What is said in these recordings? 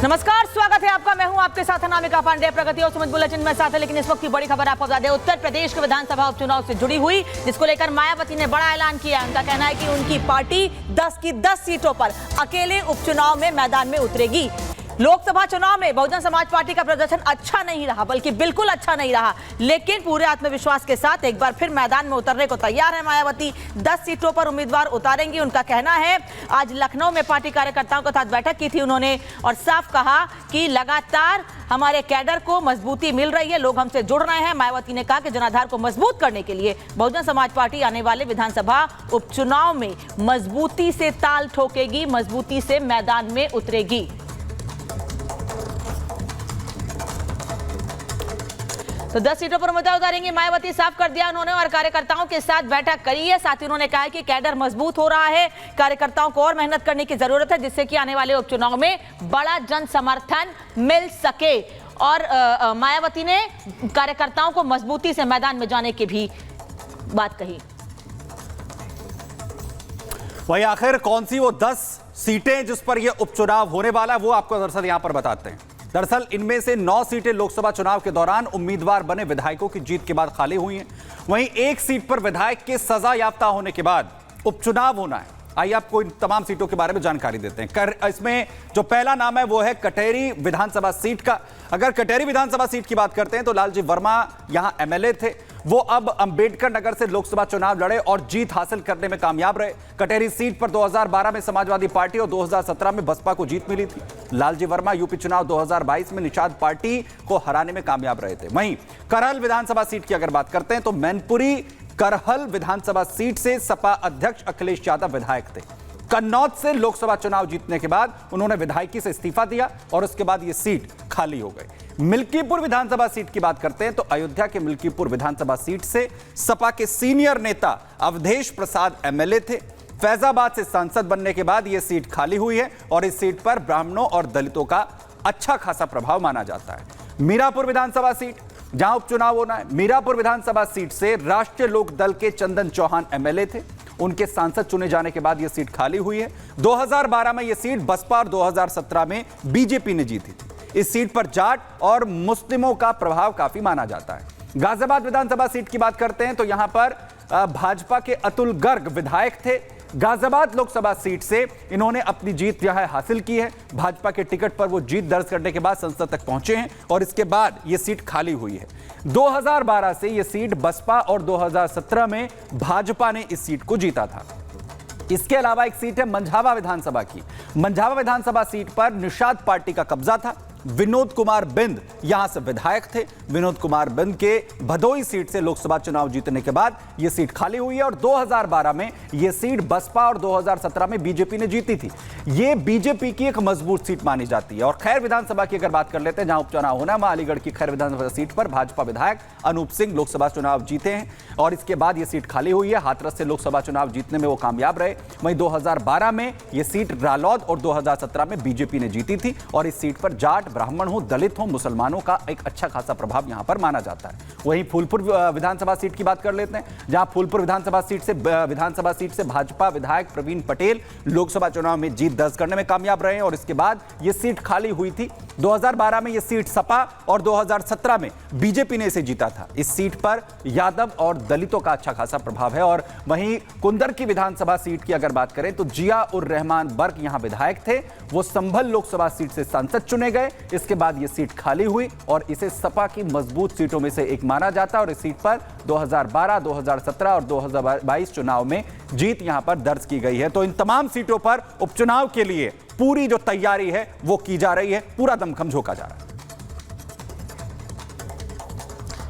नमस्कार, स्वागत है आपका। मैं हूं आपके साथ अनामिका पांडे। प्रगति और सुमित बुलेटिन में साथ है, लेकिन इस वक्त की बड़ी खबर आपको बता दें, उत्तर प्रदेश के विधानसभा उपचुनाव से जुड़ी हुई, जिसको लेकर मायावती ने बड़ा ऐलान किया है। उनका कहना है कि उनकी पार्टी 10 की 10 सीटों पर अकेले उपचुनाव में मैदान में उतरेगी। लोकसभा चुनाव में बहुजन समाज पार्टी का प्रदर्शन अच्छा नहीं रहा, बल्कि बिल्कुल अच्छा नहीं रहा, लेकिन पूरे आत्मविश्वास के साथ एक बार फिर मैदान में उतरने को तैयार है मायावती। 10 सीटों पर उम्मीदवार उतारेंगी। उनका कहना है, आज लखनऊ में पार्टी कार्यकर्ताओं के साथ बैठक की थी उन्होंने, और साफ कहा कि लगातार हमारे कैडर को मजबूती मिल रही है, लोग हमसे जुड़ रहे हैं। मायावती ने कहा कि जनाधार को मजबूत करने के लिए बहुजन समाज पार्टी आने वाले विधानसभा उपचुनाव में मजबूती से ताल ठोकेगी, मजबूती से मैदान में उतरेगी। तो 10 सीटों पर उम्मीदवार उतारेंगे मायावती, साफ कर दिया उन्होंने, और कार्यकर्ताओं के साथ बैठक करी है। साथ ही उन्होंने कहा कि कैडर मजबूत हो रहा है, कार्यकर्ताओं को और मेहनत करने की जरूरत है, जिससे कि आने वाले उपचुनाव में बड़ा जन समर्थन मिल सके। और मायावती ने कार्यकर्ताओं को मजबूती से मैदान में जाने की भी बात कही। वही आखिर कौन सी वो 10 सीटें जिस पर यह उपचुनाव होने वाला है, वो आपको दरअसल यहां पर बताते हैं। दरअसल इनमें से 9 सीटें लोकसभा चुनाव के दौरान उम्मीदवार बने विधायकों की जीत के बाद खाली हुई हैं। वहीं एक सीट पर विधायक के सजा याफ्ता होने के बाद उपचुनाव होना है। आइए आपको इन तमाम सीटों के बारे में जानकारी देते हैं। इसमें जो पहला नाम है वो है कटेरी विधानसभा सीट का। अगर कटेरी विधानसभा सीट की बात करते हैं तो लालजी वर्मा यहां एमएलए थे, वो अब अंबेडकर नगर से लोकसभा चुनाव लड़े और जीत हासिल करने में कामयाब रहे। कटेरी सीट पर 2012 में समाजवादी पार्टी और 2017 में बसपा को जीत मिली थी। लालजी वर्मा यूपी चुनाव 2022 में निषाद पार्टी को हराने में कामयाब रहे थे। वहीं करहल विधानसभा सीट की अगर बात करते हैं तो मैनपुरी करहल विधानसभा सीट से सपा अध्यक्ष अखिलेश यादव विधायक थे। कन्नौज से लोकसभा चुनाव जीतने के बाद उन्होंने विधायकी से इस्तीफा दिया और उसके बाद यह सीट खाली हो गई। मिल्कीपुर विधानसभा सीट की बात करते हैं तो अयोध्या के मिल्कीपुर विधानसभा सीट से सपा के सीनियर नेता अवधेश प्रसाद एमएलए थे। फैजाबाद से सांसद बनने के बाद यह सीट खाली हुई है और इस सीट पर ब्राह्मणों और दलितों का अच्छा खासा प्रभाव माना जाता है। मीरापुर विधानसभा सीट जहां उपचुनाव होना है, मीरापुर विधानसभा सीट से राष्ट्रीय लोक दल के चंदन चौहान एमएलए थे। उनके सांसद चुने जाने के बाद यह सीट खाली हुई है। 2012 में यह सीट बसपा और 2017 में बीजेपी ने जीती थी। इस सीट पर जाट और मुस्लिमों का प्रभाव काफी माना जाता है। गाजियाबाद विधानसभा सीट की बात करते हैं तो यहां पर भाजपा के अतुल गर्ग विधायक थे। गाजियाबाद लोकसभा सीट से इन्होंने अपनी जीत यहां हासिल की है। भाजपा के टिकट पर वो जीत दर्ज करने के बाद संसद तक पहुंचे हैं और इसके बाद यह सीट खाली हुई है। 2012 से यह सीट बसपा और 2017 में भाजपा ने इस सीट को जीता था। इसके अलावा एक सीट है मंझावा विधानसभा की। मंझावा विधानसभा सीट पर निषाद पार्टी का कब्जा था। विनोद कुमार बिंद यहां से विधायक थे। विनोद कुमार बिंद के भदोई सीट से लोकसभा चुनाव जीतने के बाद यह सीट खाली हुई है और 2012 में यह सीट बसपा और 2017 में बीजेपी ने जीती थी। यह बीजेपी की एक मजबूत सीट मानी जाती है। और खैर विधानसभा की अगर बात कर लेते हैं जहां उपचुनाव होना है, वहां अलीगढ़ की खैर विधानसभा सीट पर भाजपा विधायक अनूप सिंह लोकसभा चुनाव जीते हैं और इसके बाद यह सीट खाली हुई है। हाथरस से लोकसभा चुनाव जीतने में वो कामयाब रहे। वहीं 2012 में यह सीट रालौद और 2017 में बीजेपी ने जीती थी और इस सीट पर जाट, ब्राह्मण हो, दलित हो, मुसलमानों का एक अच्छा खासा प्रभाव यहां पर माना जाता है। वहीं फूलपुर विधानसभा सीट की बात कर लेते हैं जहां फूलपुर विधानसभा सीट से भाजपा विधायक प्रवीण पटेल लोकसभा चुनाव में जीत दर्ज करने में कामयाब रहे और इसके बाद यह सीट खाली हुई थी। 2012 में यह सीट सपा और 2017 में बीजेपी ने इसे जीता था। इस सीट पर यादव और दलितों का अच्छा खासा प्रभाव है। और वहीं कुंदर की विधानसभा सीट की अगर बात करें तो जिया उर रहमान बर्क यहां विधायक थे। वो संभल लोकसभा सीट से सांसद चुने गए। इसके बाद यह सीट खाली हुई और इसे सपा की मजबूत सीटों में से एक माना जाता है और इस सीट पर 2012, 2017 और 2022 चुनाव में जीत यहां पर दर्ज की गई है। तो इन तमाम सीटों पर उपचुनाव के लिए पूरी जो तैयारी है वो की जा रही है, पूरा दमखम झोंका जा रहा है।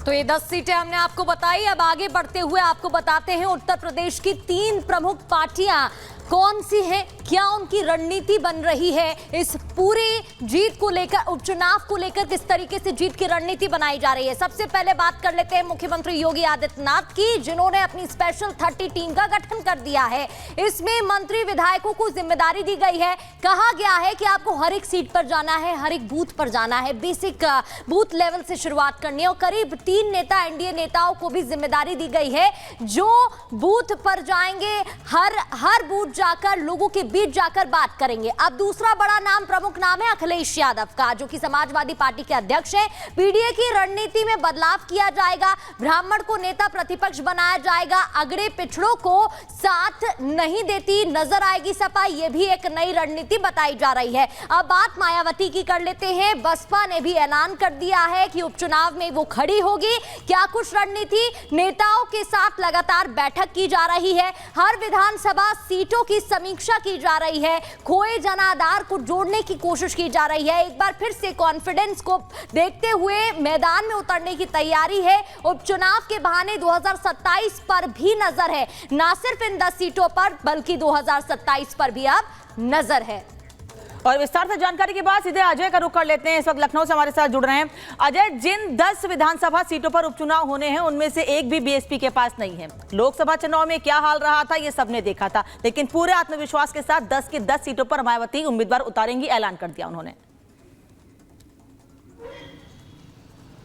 तो ये 10 सीटें हमने आपको बताई। अब आगे बढ़ते हुए आपको बताते हैं उत्तर प्रदेश की 3 प्रमुख पार्टियां कौन सी है, क्या उनकी रणनीति बन रही है, इस पूरे जीत को लेकर, उपचुनाव को लेकर किस तरीके से जीत की रणनीति बनाई जा रही है। सबसे पहले बात कर लेते हैं मुख्यमंत्री योगी आदित्यनाथ की, जिन्होंने अपनी स्पेशल 30 टीम का गठन कर दिया है। इसमें मंत्री विधायकों को जिम्मेदारी दी गई है। कहा गया है कि आपको हर एक सीट पर जाना है, हर एक बूथ पर जाना है, बेसिक बूथ लेवल से शुरुआत करनी है और करीब 3 नेता एनडीए नेताओं को भी जिम्मेदारी दी गई है जो बूथ पर जाएंगे, हर बूथ जाकर, लोगों के बीच जाकर बात करेंगे। अब दूसरा बड़ा नाम, प्रमुख नाम है अखिलेश यादव का, जो कि समाजवादी पार्टी के अध्यक्ष हैं। पीडीए की रणनीति में बदलाव किया जाएगा, ब्राह्मण को नेता प्रतिपक्ष बनाया जाएगा, अगड़े पिछड़ों को साथ नहीं देती नजर आएगी सपा, यह भी एक नई रणनीति बताई जा रही है। अब बात मायावती की कर लेते हैं। बसपा ने भी ऐलान कर दिया है कि उपचुनाव में वो खड़ी होगी। क्या कुछ रणनीति, नेताओं के साथ लगातार बैठक की जा रही है, हर विधानसभा सीटों की समीक्षा की जा रही है, खोए जनाधार को जोड़ने की कोशिश की जा रही है। एक बार फिर से कॉन्फिडेंस को देखते हुए मैदान में उतरने की तैयारी है। उपचुनाव के बहाने 2027 पर भी नजर है, ना सिर्फ इन 10 सीटों पर बल्कि 2027 पर भी अब नजर है। और विस्तार से जानकारी के बाद सीधे अजय का रुख कर लेते हैं। इस वक्त लखनऊ से हमारे साथ जुड़ रहे हैं अजय। जिन 10 विधानसभा सीटों पर उपचुनाव होने हैं उनमें से एक भी बीएसपी के पास नहीं है। लोकसभा चुनाव में क्या हाल रहा था ये सबने देखा था, लेकिन पूरे आत्मविश्वास के साथ 10 की 10 सीटों पर मायावती उम्मीदवार उतारेंगी, ऐलान कर दिया उन्होंने।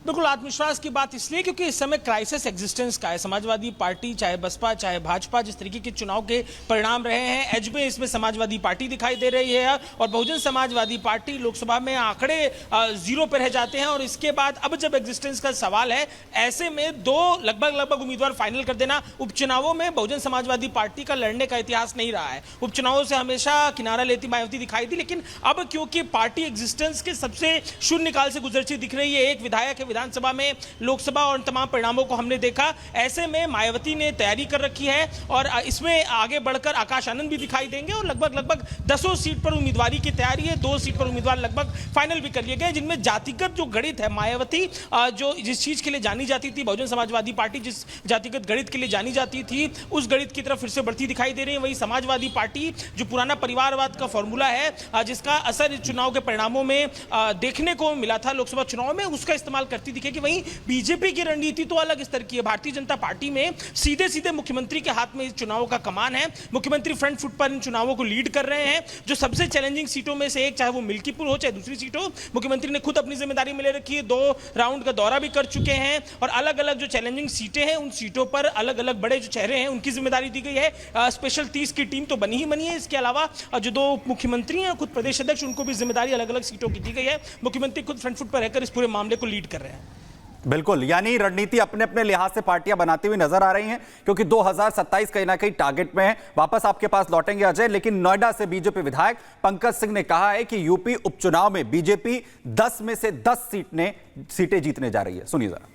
बिल्कुल आत्मविश्वास की बात इसलिए क्योंकि इस समय क्राइसिस एग्जिस्टेंस का है। समाजवादी पार्टी, चाहे बसपा चाहे भाजपा, जिस तरीके के चुनाव के परिणाम रहे हैं, एज में इसमें समाजवादी पार्टी दिखाई दे रही है और बहुजन समाजवादी पार्टी लोकसभा में आंकड़े 0 पर रह जाते हैं। और इसके बाद अब जब एग्जिस्टेंस का सवाल है, ऐसे में 2 लगभग उम्मीदवार फाइनल कर देना। उपचुनावों में बहुजन समाजवादी पार्टी का लड़ने का इतिहास नहीं रहा है, उपचुनावों से हमेशा किनारा लेती मायावती दिखाई दी, लेकिन अब क्योंकि पार्टी एग्जिस्टेंस के सबसे शून्य काल से गुजरती दिख रही है, एक विधायक है विधानसभा में, लोकसभा और तमाम परिणामों को हमने देखा, ऐसे में मायावती ने तैयारी कर रखी है और इसमें आगे बढ़कर आकाश आनंद भी दिखाई देंगे और लगभग 10 सीट पर उम्मीदवारी की तैयारी है। 2 सीट पर उम्मीदवार लगभग फाइनल भी कर लिए गए, जिनमें जातिगत जो गणित है, मायावती जो जिस चीज के लिए जानी जाती थी, बहुजन समाजवादी पार्टी जिस जातिगत गणित के लिए जानी जाती थी, उस गणित की तरफ फिर से बढ़ती दिखाई दे रही है। वही समाजवादी पार्टी जो पुराना परिवारवाद का फॉर्मूला है, जिसका असर इस चुनाव के परिणामों में देखने को मिला था लोकसभा चुनाव में, उसका इस्तेमाल करती दिखेगी। वहीं बीजेपी की रणनीति तो अलग स्तर की है। भारतीय जनता पार्टी में सीधे मुख्यमंत्री के हाथ में इस चुनाव का कमान है। मुख्यमंत्री फ्रंट फुट पर इन चुनावों को लीड कर रहे हैं। जो सबसे चैलेंजिंग सीटों में से एक, चाहे वो मिल्कीपुर हो चाहे दूसरी सीट हो, मुख्यमंत्री ने खुद अपनी जिम्मेदारी में ले रखी है। 2 राउंड का दौरा भी कर चुके हैं और अलग अलग जो चैलेंजिंग सीटें हैं, उन सीटों पर अलग अलग बड़े जो चेहरे हैं उनकी जिम्मेदारी दी गई है। स्पेशल 30 की टीम तो बनी है। इसके अलावा जो 2 मुख्यमंत्री हैं, खुद प्रदेश अध्यक्ष, उनको भी जिम्मेदारी अलग अलग सीटों की दी गई है। मुख्यमंत्री खुद फ्रंट फुट पर रहकर इस पूरे मामले को लीड कर रहे हैं। बिल्कुल, यानी रणनीति अपने अपने लिहाज से पार्टियां बनाती हुई नजर आ रही हैं, क्योंकि 2027 कहीं ना कहीं टारगेट में है। वापस आपके पास लौटेंगे अजय, लेकिन नोएडा से बीजेपी विधायक पंकज सिंह ने कहा है कि यूपी उपचुनाव में बीजेपी 10 में से 10 सीटें जीतने जा रही है। सुनिए जरा।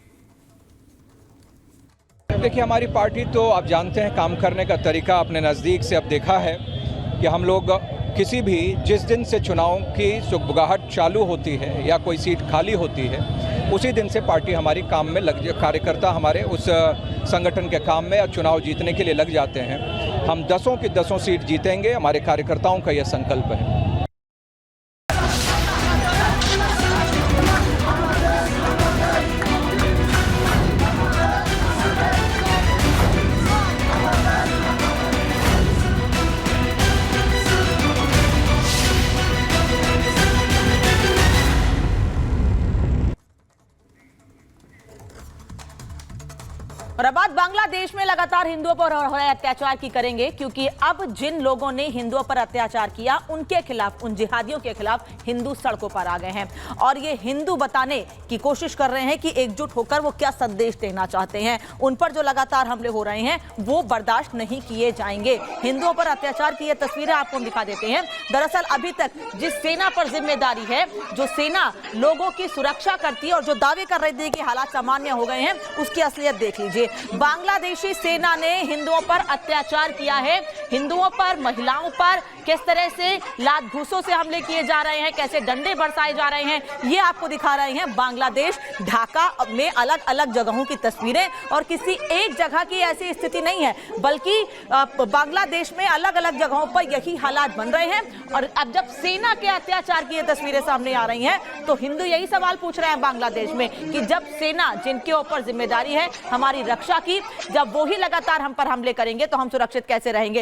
देखिए, हमारी पार्टी तो आप जानते हैं काम करने का तरीका अपने नज़दीक से अब देखा है कि हम लोग किसी भी जिस दिन से चुनाव की सुगबुगाहट चालू होती है या कोई सीट खाली होती है, उसी दिन से पार्टी हमारी काम में कार्यकर्ता हमारे उस संगठन के काम में और चुनाव जीतने के लिए लग जाते हैं। हम 10 की 10 सीट जीतेंगे, हमारे कार्यकर्ताओं का यह संकल्प है। और अब बात बांग्लादेश में लगातार हिंदुओं पर हो रहे अत्याचार की करेंगे, क्योंकि अब जिन लोगों ने हिंदुओं पर अत्याचार किया उनके खिलाफ, उन जिहादियों के खिलाफ हिंदू सड़कों पर आ गए हैं और ये हिंदू बताने की कोशिश कर रहे हैं कि एकजुट होकर वो क्या संदेश देना चाहते हैं। उन पर जो लगातार हमले हो रहे हैं वो बर्दाश्त नहीं किए जाएंगे। हिंदुओं पर अत्याचार की ये तस्वीरें आपको हम दिखा देते हैं। दरअसल अभी तक जिस सेना पर जिम्मेदारी है, जो सेना लोगों की सुरक्षा करती है और जो दावे कर रही थी कि हालात सामान्य हो गए हैं, उसकी असलियत देख लीजिए। बांग्लादेशी सेना ने हिंदुओं पर अत्याचार किया है। हिंदुओं पर, महिलाओं पर किस तरह से लात घूसों से हमले किए जा रहे हैं, कैसे डंडे बरसाए जा रहे हैं, ये आपको दिखा रहे हैं बांग्लादेश ढाका में अलग अलग जगहों की तस्वीरें। और किसी एक जगह की ऐसी स्थिति नहीं है, बल्कि बांग्लादेश में अलग अलग जगहों पर यही हालात बन रहे हैं। और अब जब सेना के अत्याचार की ये तस्वीरें सामने आ रही हैं, तो हिंदू यही सवाल पूछ रहे हैं बांग्लादेश में कि जब सेना, जिनके ऊपर जिम्मेदारी है हमारी रक्षा की, जब वो ही लगातार हम पर हमले करेंगे तो हम सुरक्षित कैसे रहेंगे।